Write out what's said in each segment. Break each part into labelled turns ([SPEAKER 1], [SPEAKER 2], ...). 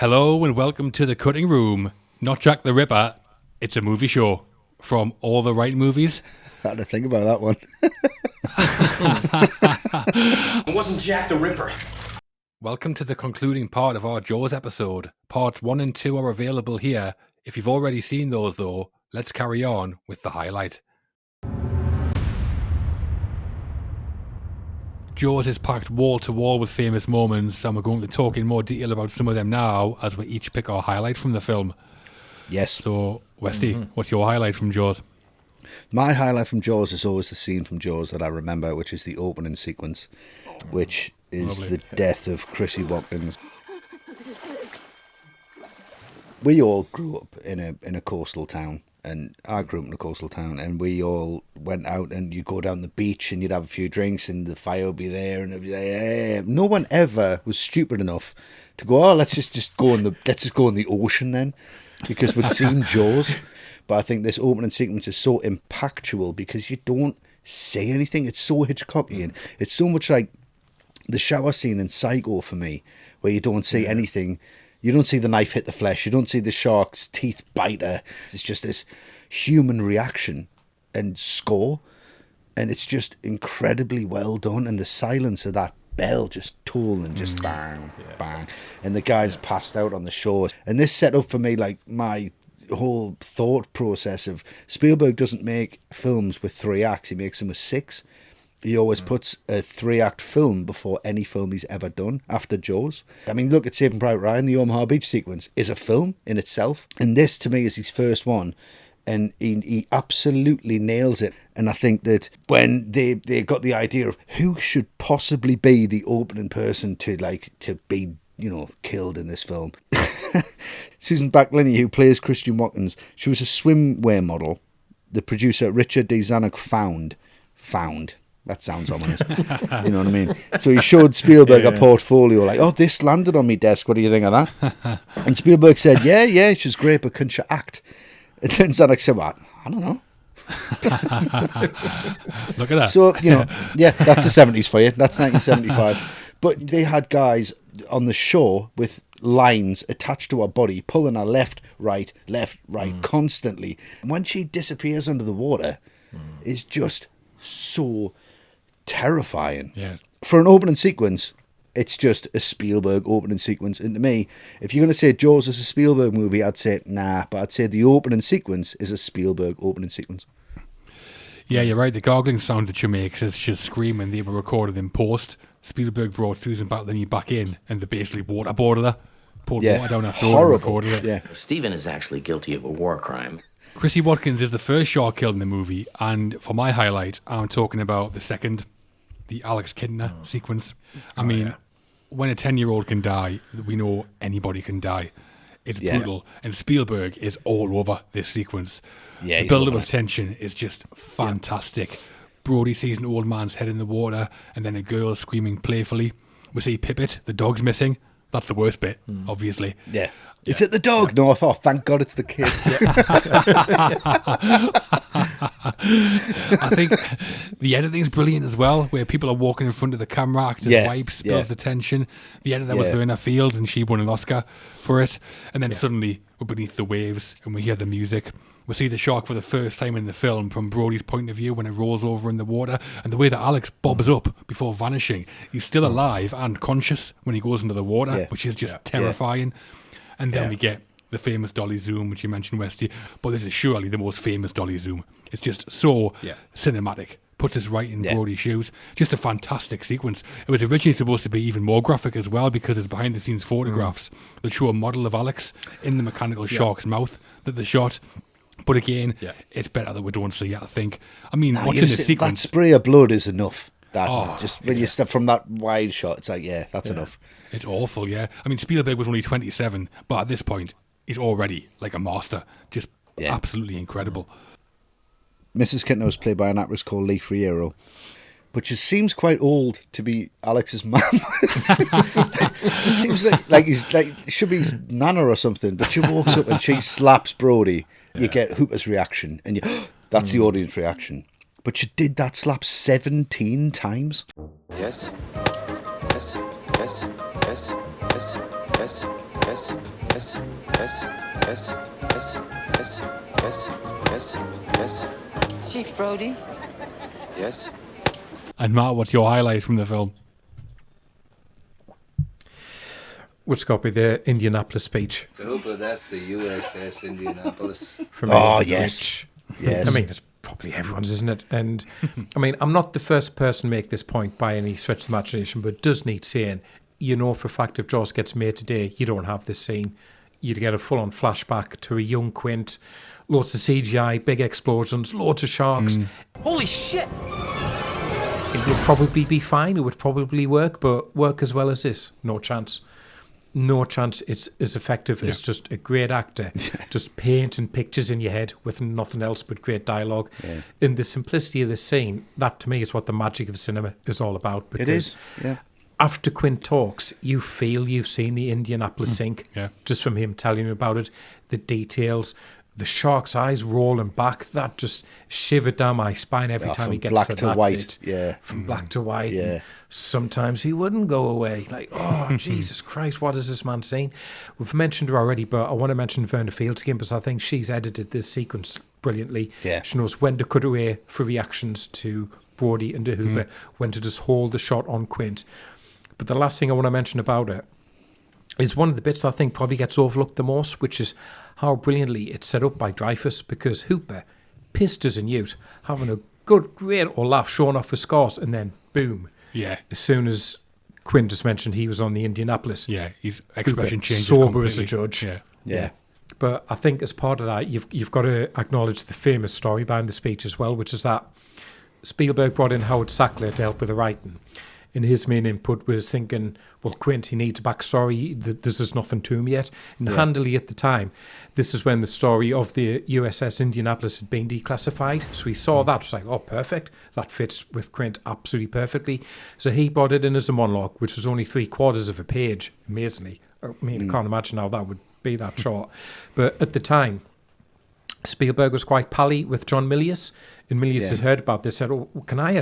[SPEAKER 1] Hello and welcome to The Cutting Room. Not Jack the Ripper, it's a movie show from all the right movies.
[SPEAKER 2] I had to think about that one.
[SPEAKER 3] It wasn't Jack the Ripper.
[SPEAKER 1] Welcome to the concluding part of our Jaws episode. Parts 1 and 2 are available here. If you've already seen those though, let's carry on with the highlight. Jaws is packed wall to wall with famous moments, and we're going to talk in more detail about some of them now as we each pick our highlight from the film.
[SPEAKER 2] Yes.
[SPEAKER 1] So, Westy, what's your highlight from Jaws?
[SPEAKER 2] My highlight from Jaws is always the scene from Jaws that I remember, which is the opening sequence, which is
[SPEAKER 1] Lovely.
[SPEAKER 2] the death of Chrissy Watkins. We all grew up in a coastal town, and I grew up in a coastal town, and we all went out and you go down the beach and you'd have a few drinks and the fire would be there and it'd be like, hey. No one ever was stupid enough to go, oh, let's just go in the ocean then, because we'd seen Jaws. But I think this opening sequence is so impactful because you don't say anything. It's so Hitchcockian. It's so much like the shower scene in Psycho for me, where you don't say anything. You don't see the knife hit the flesh. You don't see the shark's teeth bite her. It's just this human reaction and score. And it's just incredibly well done. And the silence of that bell just tolling, just bang, bang. And the guy's passed out on the shore. And this set up for me like my whole thought process of Spielberg doesn't make films with 3 acts. He makes them with 6. He always puts a 3-act film before any film he's ever done after Jaws. I mean, look at Saving Private Ryan. The Omaha Beach sequence is a film in itself. And this, to me, is his first one. And he absolutely nails it. And I think that when they got the idea of who should possibly be the opening person to be, killed in this film. Susan Backlinie, who plays Christian Watkins, she was a swimwear model. The producer, Richard D. Zanuck, found. That sounds ominous. You know what I mean? So he showed Spielberg a portfolio, like, oh, this landed on my desk. What do you think of that? And Spielberg said, yeah, she's great, but couldn't she act? And then Zanuck said, well, I don't know.
[SPEAKER 1] Look at that.
[SPEAKER 2] So, that's the 70s for you. That's 1975. But they had guys on the shore with lines attached to her body, pulling her left, right, constantly. And when she disappears under the water, it's just so terrifying.
[SPEAKER 1] Yeah.
[SPEAKER 2] For an opening sequence, it's just a Spielberg opening sequence. And to me, if you're going to say Jaws is a Spielberg movie, I'd say nah, but I'd say the opening sequence is a Spielberg opening sequence.
[SPEAKER 1] Yeah, you're right. The gargling sound that she makes as she's screaming, they were recorded in post. Spielberg brought Susan Backlinie back in and they basically waterboarded her. Poured water down her throat and recorded it.
[SPEAKER 2] Yeah.
[SPEAKER 3] Steven is actually guilty of a war crime.
[SPEAKER 1] Chrissy Watkins is the first shark killed in the movie, and for my highlight, I'm talking about the second, the Alex Kintner sequence. I mean, when a 10-year-old can die, we know anybody can die. It's brutal, and Spielberg is all over this sequence.
[SPEAKER 2] Yeah,
[SPEAKER 1] the build-up of tension is just fantastic. Brody sees an old man's head in the water, and then a girl screaming playfully. We see Pippet, the dog's missing. That's the worst bit, obviously.
[SPEAKER 2] Yeah. Is it the dog? No, I thought, thank God it's the kid.
[SPEAKER 1] I think the editing's brilliant as well, where people are walking in front of the camera, actors wipes, builds the tension. The editor was Verna Fields, and she won an Oscar for it. And then suddenly we're beneath the waves, and we hear the music. We see the shark for the first time in the film from Brody's point of view when it rolls over in the water, and the way that Alex bobs up before vanishing. He's still alive and conscious when he goes into the water, which is just terrifying. And then we get the famous dolly zoom, which you mentioned, Westy. But this is surely the most famous dolly zoom. It's just so cinematic. Puts us right in Brody's shoes. Just a fantastic sequence. It was originally supposed to be even more graphic as well, because it's behind-the-scenes photographs that show a model of Alex in the mechanical shark's mouth that they shot. But again, it's better that we don't see it, I think. I mean, watching the sequence...
[SPEAKER 2] That spray of blood is enough. When you step from that wide shot, it's like, that's enough.
[SPEAKER 1] It's awful, I mean, Spielberg was only 27, but at this point, he's already like a master. Just absolutely incredible.
[SPEAKER 2] Mrs. Kintner was played by an actress called Lee Friero, but she seems quite old to be Alex's mum. It seems like he's should be his nana or something, but she walks up and she slaps Brody. You get Hooper's reaction, and that's the audience reaction. But she did that slap 17 times.
[SPEAKER 4] Yes. Yes. Yes. Yes. Yes. Yes. yes, yes, yes, yes, yes, yes, yes, yes, yes,
[SPEAKER 5] Chief Brody.
[SPEAKER 4] yes.
[SPEAKER 1] And Matt, what's your highlight from the film?
[SPEAKER 6] Which got me the Indianapolis speech.
[SPEAKER 7] Hooper, that's the USS Indianapolis.
[SPEAKER 6] For
[SPEAKER 2] Oh,
[SPEAKER 6] me,
[SPEAKER 2] yes.
[SPEAKER 6] which,
[SPEAKER 2] Yes.
[SPEAKER 6] I mean, it's probably everyone's, isn't it? And I mean, I'm not the first person to make this point by any stretch of the imagination, but it does need saying. You know for a fact if Jaws gets made today, you don't have this scene. You'd get a full-on flashback to a young Quint, loads of CGI, big explosions, loads of sharks.
[SPEAKER 5] Holy shit!
[SPEAKER 6] It would probably be fine. It would probably work, but work as well as this, no chance. No chance it's as effective as just a great actor just painting pictures in your head with nothing else but great dialogue. Yeah. In the simplicity of the scene, that to me is what the magic of cinema is all about.
[SPEAKER 2] It is, yeah.
[SPEAKER 6] After Quint talks, you feel you've seen the Indianapolis sink, just from him telling you about it, the details, the shark's eyes rolling back, that just shivered down my spine every time he gets
[SPEAKER 2] black
[SPEAKER 6] to
[SPEAKER 2] to
[SPEAKER 6] that
[SPEAKER 2] white,
[SPEAKER 6] bit. From black to white.
[SPEAKER 2] Yeah.
[SPEAKER 6] And sometimes he wouldn't go away. Like, oh, Jesus Christ, what is this man saying? We've mentioned her already, but I want to mention Verna Fields again because I think she's edited this sequence brilliantly.
[SPEAKER 2] Yeah.
[SPEAKER 6] She knows when to cut away for reactions to Brody and to Hooper, when to just hold the shot on Quint. But the last thing I want to mention about it is one of the bits I think probably gets overlooked the most, which is how brilliantly it's set up by Dreyfuss, because Hooper, pissed as a newt, having a great old laugh, showing off his scars, and then boom.
[SPEAKER 1] Yeah.
[SPEAKER 6] As soon as Quint just mentioned he was on the Indianapolis.
[SPEAKER 1] Yeah, his expression
[SPEAKER 6] Hooper,
[SPEAKER 1] changes
[SPEAKER 6] sober
[SPEAKER 1] completely.
[SPEAKER 6] as a judge.
[SPEAKER 2] Yeah.
[SPEAKER 6] But I think as part of that, you've got to acknowledge the famous story behind the speech as well, which is that Spielberg brought in Howard Sackler to help with the writing. And his main input was thinking, well, Quint, he needs a backstory. This is nothing to him yet. And handily at the time, this is when the story of the USS Indianapolis had been declassified. So he saw that, was like, oh, perfect. That fits with Quint absolutely perfectly. So he brought it in as a monologue, which was only 3/4 of a page, amazingly. I mean, I can't imagine how that would be that short. But at the time, Spielberg was quite pally with John Milius, and Milius had heard about this, said, oh, can I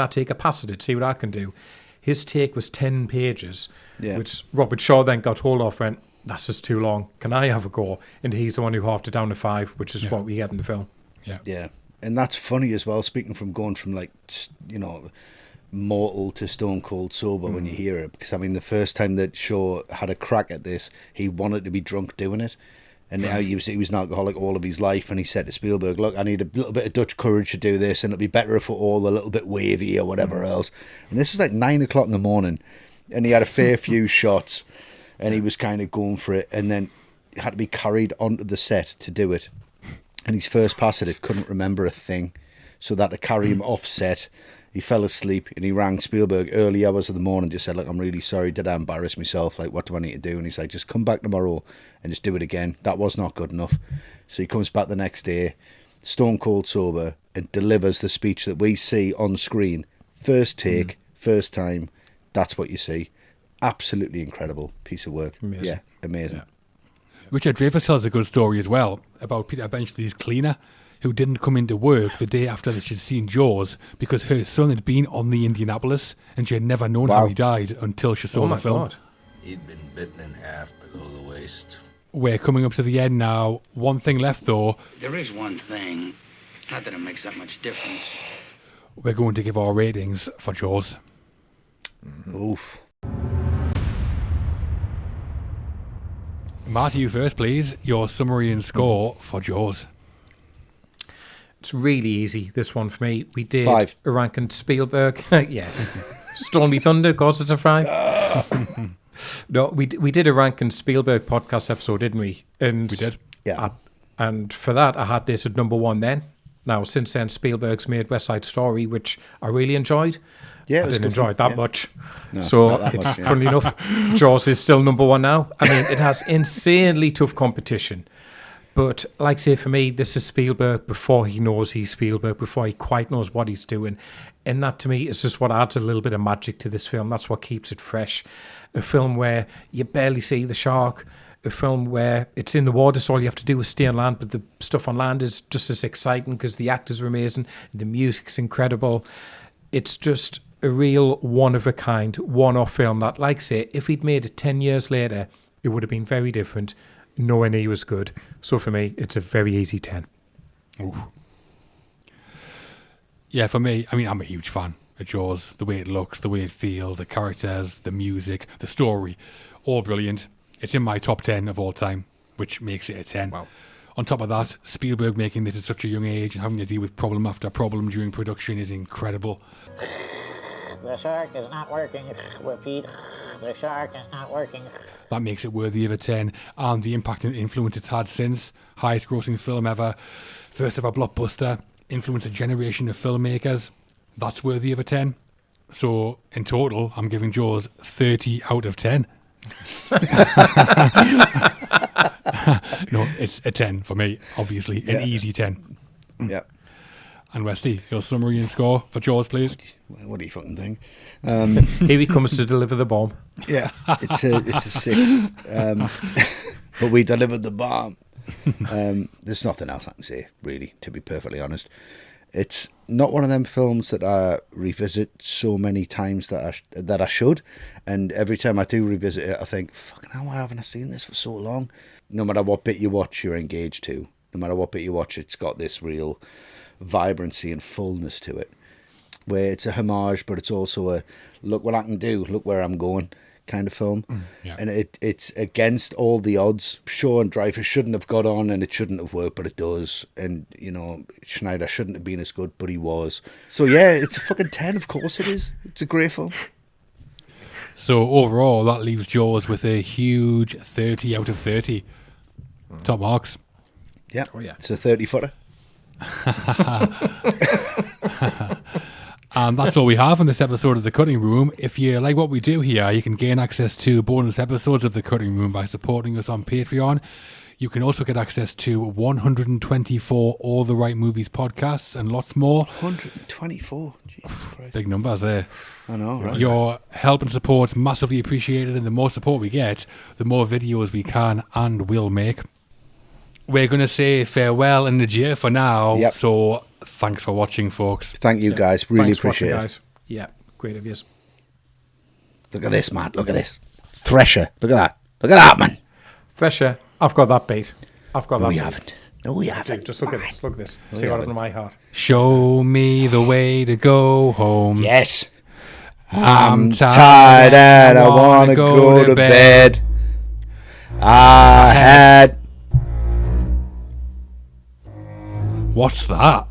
[SPEAKER 6] take a pass at it, see what I can do? His take was 10 pages, which Robert Shaw then got hold of, went, that's just too long, can I have a go? And he's the one who halved it down to 5, which is what we get in the film.
[SPEAKER 2] Yeah. And that's funny as well, speaking from going from, like, you know, mortal to stone cold sober when you hear it. Because, I mean, the first time that Shaw had a crack at this, he wanted to be drunk doing it. And now he was an alcoholic all of his life, and he said to Spielberg, look, I need a little bit of Dutch courage to do this, and it'll be better if we're all a little bit wavy or whatever else. And this was like 9 o'clock in the morning, and he had a fair few shots, and he was kind of going for it, and then had to be carried onto the set to do it. And his first pass at it couldn't remember a thing, so that to carry him off set, he fell asleep, and he rang Spielberg early hours of the morning, just said, look, I'm really sorry, did I embarrass myself? Like, what do I need to do? And he's like, just come back tomorrow and just do it again. That was not good enough. So he comes back the next day, stone cold sober, and delivers the speech that we see on screen. First take, first time, that's what you see. Absolutely incredible piece of work.
[SPEAKER 6] Amazing.
[SPEAKER 2] Yeah, amazing.
[SPEAKER 1] Yeah. Richard Dreyfuss tells a good story as well about Peter Benchley's cleaner, who didn't come into work the day after that she'd seen Jaws because her son had been on the Indianapolis and she had never known how he died until she saw the film.
[SPEAKER 6] God.
[SPEAKER 7] He'd been bitten in half below the waist.
[SPEAKER 1] We're coming up to the end now. One thing left, though.
[SPEAKER 8] There is one thing. Not that it makes that much difference.
[SPEAKER 1] We're going to give our ratings for Jaws.
[SPEAKER 2] Oof.
[SPEAKER 1] Marty, you first, please. Your summary and score for Jaws.
[SPEAKER 6] It's really easy, this one for me. We did
[SPEAKER 2] 5.
[SPEAKER 6] a ranking Spielberg. Yeah. Stormy Thunder, of course it's a 5. No, we did a ranking Spielberg podcast episode, didn't we? And
[SPEAKER 1] We did.
[SPEAKER 2] Yeah.
[SPEAKER 6] And for that, I had this at number 1 then. Now, since then, Spielberg's made West Side Story, which I really enjoyed.
[SPEAKER 2] Yeah, it
[SPEAKER 6] I
[SPEAKER 2] was
[SPEAKER 6] didn't
[SPEAKER 2] good
[SPEAKER 6] enjoy
[SPEAKER 2] fun,
[SPEAKER 6] it that
[SPEAKER 2] yeah.
[SPEAKER 6] much.
[SPEAKER 2] No,
[SPEAKER 6] So
[SPEAKER 2] not that
[SPEAKER 6] it's
[SPEAKER 2] much, yeah.
[SPEAKER 6] funny enough, Jaws is still number 1 now. I mean, it has insanely tough competition. But like I say, for me, this is Spielberg before he knows he's Spielberg, before he quite knows what he's doing. And that, to me, is just what adds a little bit of magic to this film. That's what keeps it fresh. A film where you barely see the shark. A film where it's in the water, so all you have to do is stay on land. But the stuff on land is just as exciting because the actors are amazing. The music's incredible. It's just a real one-of-a-kind, one-off film that, like I say, if he'd made it 10 years later, it would have been very different knowing he was good. So for me, it's a very easy 10.
[SPEAKER 1] Ooh. Yeah, for me, I mean, I'm a huge fan of Jaws. The way it looks, the way it feels, the characters, the music, the story, all brilliant. It's in my top 10 of all time, which makes it a 10.
[SPEAKER 6] Wow.
[SPEAKER 1] On top of that, Spielberg making this at such a young age and having to deal with problem after problem during production is incredible.
[SPEAKER 9] The shark is not working. Repeat. The shark is not working.
[SPEAKER 1] That makes it worthy of a 10. And the impact and influence it's had since. Highest grossing film ever. First ever blockbuster. Influenced a generation of filmmakers. That's worthy of a 10. So, in total, I'm giving Jaws 30 out of 10. No, it's a 10 for me, obviously. An easy 10.
[SPEAKER 2] Yeah.
[SPEAKER 1] And Wesley, your summary and score for Jaws, please.
[SPEAKER 2] What do you fucking think?
[SPEAKER 6] Here he comes to deliver the bomb.
[SPEAKER 2] Yeah, it's a 6. But we delivered the bomb. There's nothing else I can say, really, to be perfectly honest. It's not one of them films that I revisit so many times that I should. And every time I do revisit it, I think, fucking hell, why haven't I seen this for so long? No matter what bit you watch, you're engaged to. No matter what bit you watch, it's got this real vibrancy and fullness to it. Where it's a homage, but it's also a, look what I can do, look where I'm going kind of film.
[SPEAKER 1] Yeah.
[SPEAKER 2] And it's against all the odds. Shaw and Dreyfus shouldn't have got on and it shouldn't have worked, but it does. And, you know, Schneider shouldn't have been as good, but he was. So, yeah, it's a fucking 10, of course it is. It's a great film.
[SPEAKER 1] So, overall, that leaves Jaws with a huge 30 out of 30. Top marks.
[SPEAKER 2] Yeah.
[SPEAKER 6] Oh, yeah.
[SPEAKER 2] It's a 30-footer.
[SPEAKER 1] And that's all we have on this episode of The Cutting Room. If you like what we do here, you can gain access to bonus episodes of The Cutting Room by supporting us on Patreon. You can also get access to 124 All the Right Movies podcasts and lots more.
[SPEAKER 2] 124. Jesus Christ.
[SPEAKER 1] Big numbers there.
[SPEAKER 2] I know, right?
[SPEAKER 1] Your help and support massively appreciated, and the more support we get, the more videos we can and will make. We're going to say farewell and adieu for now.
[SPEAKER 2] Yep.
[SPEAKER 1] So thanks for watching, folks.
[SPEAKER 2] Thank you, guys. Really
[SPEAKER 6] Thanks for
[SPEAKER 2] appreciate
[SPEAKER 6] watching,
[SPEAKER 2] it.
[SPEAKER 6] guys. Yeah, great of yours.
[SPEAKER 2] Look at this, man. Look at this. Thresher. Look at that. Look at that, man.
[SPEAKER 6] Thresher, I've got that beat. I've got
[SPEAKER 2] No,
[SPEAKER 6] that
[SPEAKER 2] we
[SPEAKER 6] beat.
[SPEAKER 2] haven't. No, we haven't.
[SPEAKER 6] Just look at this. Look at this.
[SPEAKER 2] No,
[SPEAKER 6] See
[SPEAKER 2] we
[SPEAKER 6] what
[SPEAKER 2] haven't.
[SPEAKER 6] happened to my heart.
[SPEAKER 1] Show me the way to go home.
[SPEAKER 2] Yes.
[SPEAKER 1] I'm
[SPEAKER 2] tired and I want to go to bed. I had...
[SPEAKER 1] What's that?